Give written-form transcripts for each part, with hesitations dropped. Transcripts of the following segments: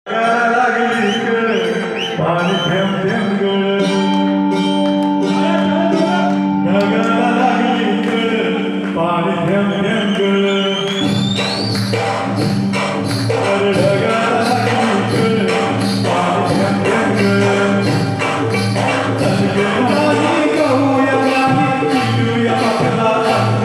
लागली कळ पाणी थेंब थेंब गळ ढगाला लागली कळ पाणी थेंब थेंब गळ अरे ढगाला लागली कळ पाणी थेंब थेंब गळ पाणी गहूया पाणी पिऊया आपला अंग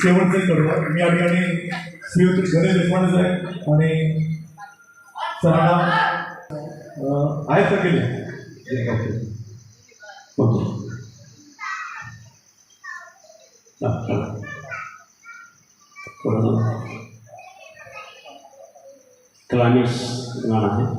शेवटचं करूया. मी या ठिकाणी श्रीयुत गणेश देशपांडे साहेब आणि सरांना आहेत का केले क्लायमॅक्स गाणं आहे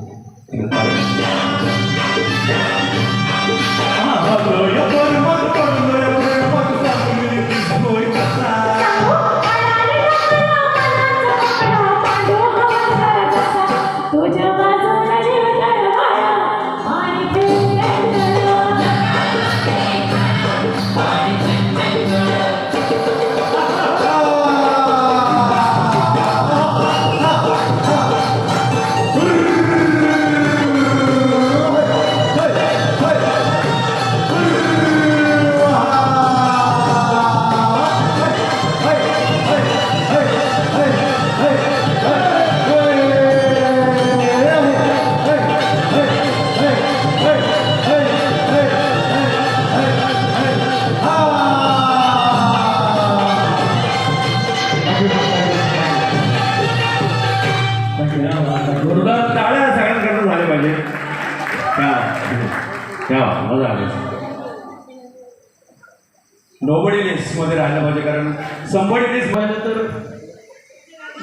नोबडी लिस्ट मध्ये राहिलं पाहिजे कारण संबडी लिस्ट व्हायला तर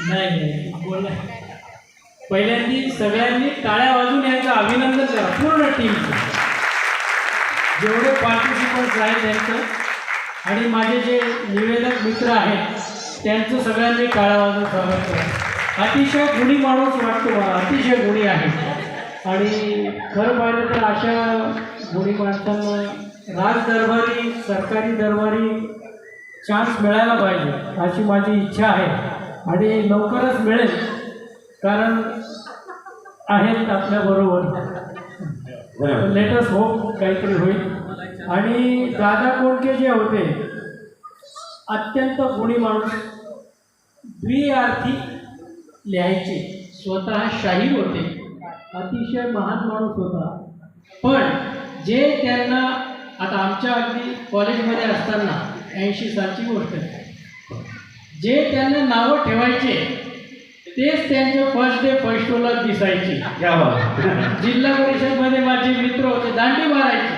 नाही बोलला पहिल्यांदा सगळ्यांनी टाळ्या वाजून यांचं अभिनंदन करा पूर्ण टीमचं जेवढे पार्टिसिपंट्स आहेत त्यांचं आणि माझे जे निवेदक मित्र आहेत त्यांचं सगळ्यांनी टाळ्या वाजून स्वागत करा अतिशय गुणी माणूस वाटतो मला अतिशय गुणी आहे आणि खरं पाहिलं तर अशा गुणी माणसांना राजदरबारी सरकारी दरबारी चान्स मिळायला पाहिजे अशी माझी इच्छा आहे आणि लवकरच मिळेल कारण आहेत आपल्याबरोबर लेटेस्ट होप काहीतरी होईल आणि दादा कोंडके जे होते अत्यंत गुणी माणूस द्विअर्थी लिहायचे स्वतः शाहीर होते अतिशय महान माणूस होता पण जे त्यांना आता आमच्या अगदी कॉलेजमध्ये असताना 80 सालची गोष्ट जे त्यांना नावं ठेवायचे तेच त्यांचे फर्स्ट डे फर्स्ट शोला दिसायचे जिल्हा परिषदमध्ये माझे मित्र होते दांडी मारायचे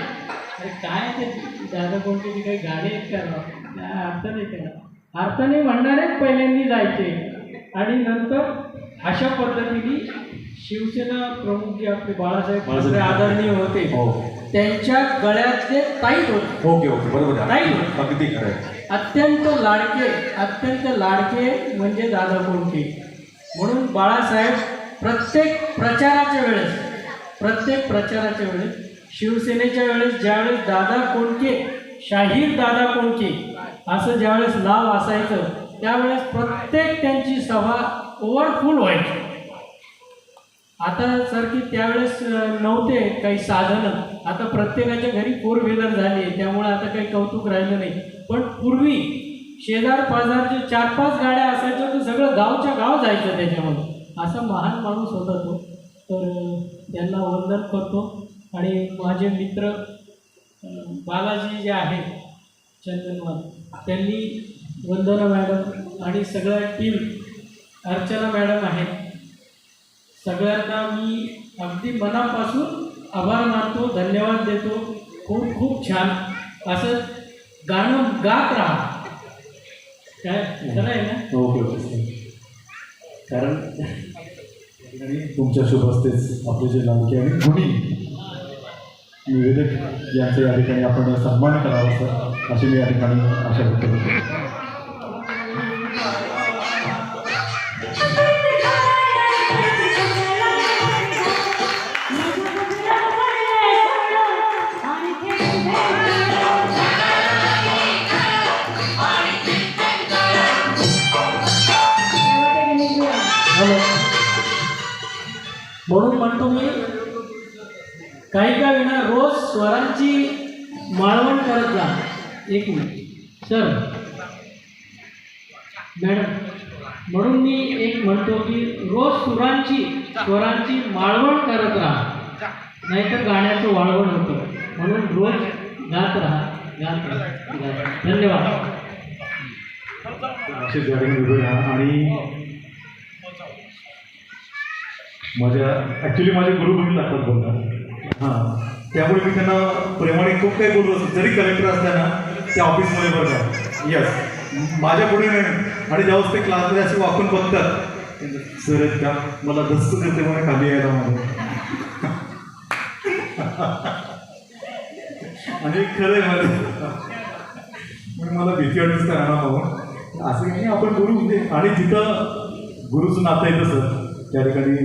अरे काय ते दादा कोणते काही गाणे आहेत का अर्थ नाही त्याला अर्थ नाही म्हणणारेच पहिल्यांदा जायचे आणि नंतर अशा पद्धतीने शिवसेना प्रमुख जे आपले बाळासाहेब आदरणीय होते त्यांच्या गळ्यातले ताईत होते ओके ओके बरोबर ताईत अगदी खरं अत्यंत लाडके म्हणजे दादा कोंडके म्हणून बाळासाहेब प्रत्येक प्रचाराच्या वेळेस शिवसेनेच्या वेळेस ज्यावेळेस दादा कोंडके शाहीर दादा कोंडके असं ज्यावेळेस नाव असायचं त्यावेळेस प्रत्येक त्यांची सभा ओव्हरफुल व्हायची आता सर की त्यावेळेस नव्हते काही साधनं आता प्रत्येकाच्या घरी 4 व्हीलर झाली त्यामुळे आता काही कौतुक राहिलं नाही पण पूर्वी शेजार पाजारचे 4-5 गाड्या असायच्या तर सगळं गावच्या गाव जायचं त्याच्यामध्ये असा महान माणूस होता तो तर त्यांना वंदन करतो आणि माझे मित्र बालाजी जे आहेत चंदनवाल त्यांनी वंदना मॅडम आणि सगळ्या टीम अर्चना मॅडम आहेत सगळ्यांना मी अगदी मनापासून आभार मानतो धन्यवाद देतो खूप खूप छान असं गाणं गात राहा काय खरं आहे ना ओके कारण तुमच्या शुभ हस्तेच आपले जे लाडके आणि गुणी निवेदक यांचा या ठिकाणी आपण सन्मान करावा सर अशी मी या ठिकाणी आशा व्यक्त करतो म्हणून म्हणतो मी काही का विना रोज स्वरांची माळवण करत जा एक मिनिट सर मॅडम म्हणून मी एक म्हणतो की रोज स्वरांची माळवण करत राहा नाहीतर गाण्याचं वाळवण होतं म्हणून रोज गात राहा धन्यवाद असे आणि ॲक्च्युली माझे गुरु बहीण लागतात बोलतात. हां, त्यामुळे मी त्यांना प्रेमाने खूप काही बोलत असतो. जरी कलेक्टर असल्या ना त्या ऑफिसमध्ये बरं का, यस माझ्या पुढे नाही. आणि जेव्हा ते क्लासमध्ये असे वाकून बघतात, सर आहेत का, मला दस्त देते मला खाली यायला मध्ये. आणि खरं आहे मला भीती वाटते राहणार असं काही नाही. आपण गुरु म्हणजे आणि जिथं गुरुचं नातं येतं सर त्या ठिकाणी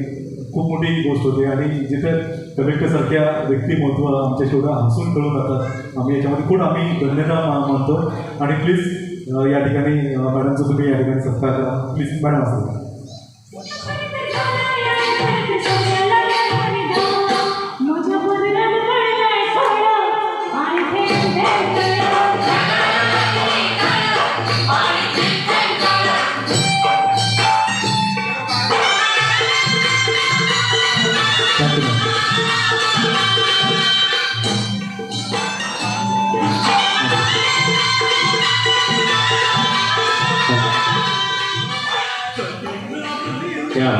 खूप मोठी गोष्ट होते. आणि जिथं कलेक्टरसारख्या व्यक्तिमत्व आमच्या शेवटा हसून कळून जातात, आम्ही याच्यामध्ये खूप आम्ही धन्यता मानतो. आणि प्लीज या ठिकाणी मॅडमचं तुम्ही या ठिकाणी सत्कार करा प्लीज. मॅडम असं क्या